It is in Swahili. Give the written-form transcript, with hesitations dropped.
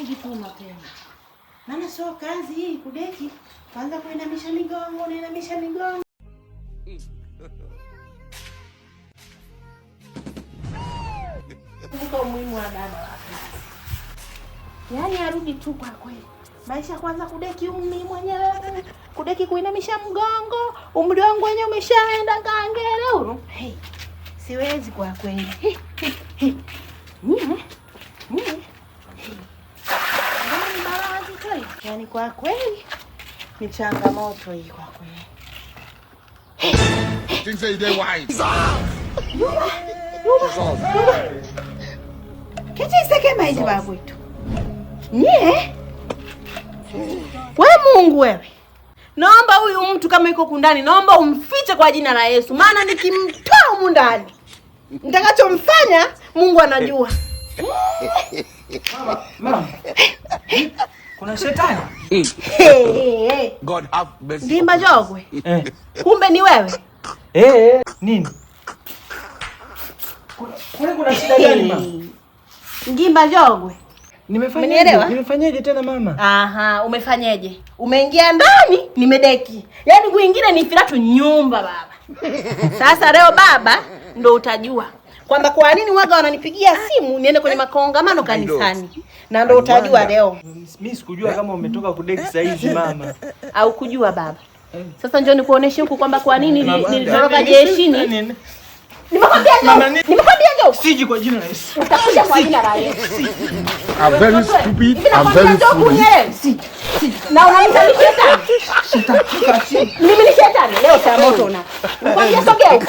kujituma tena. Maana sio kazi hii kudeki. Kwanza kuinamisha migongo, unainamisha migongo. Niko muhimu wa dada. Yaani arudi tu kwa kweli. Maisha kwanza kudeki mimi mwenyewe. Kudeki kuinamisha mgongo. Umri wangu wenyewe umeshaenda kaangele huru. Hey. Siwezi kwa kweli. Yaani kwa kweli ni changamoto hii kwa kweli. Things say they wise. Kichi sekema hizi babu wetu. Nye? We Mungu wewe. Naomba huyu mtu kama yuko kundani, naomba umfiche kwa jina la Yesu. Maana nikimtoa humu ndani, nitakachomfanya Mungu anajua. Mama. Kuna shetani? God have mercy. Ngimba Jogwe. Kumbe ni wewe? Nini? Kuna shida gani mama? Ngimba Jogwe. Nimefanyaje tena mama? Aha, umefanyaje? Umeingia ndani, nimedeki. Yaani kuingine ni firatu nyumba baba. Sasa leo baba ndo utajua kwamba kwa nini waga wananipigia simu niende kwenye makongamano kanisani. Na ndo utajua leo. Mimi sikujua kama umetoka kudeki saa hizi mama. Au kujua baba. Sasa njoo nikuoneshe huku kwamba kwa nini nilitoroka jeshini. Nimekwambia njoo. Siji kwa jina la Yesu. Utakuja kwa jina la Yesu. I'm very stupid. I'm very foolish. Na unanitania shetani. Mimi ni shetani leo cha moto una. Nikwambia sogea huko.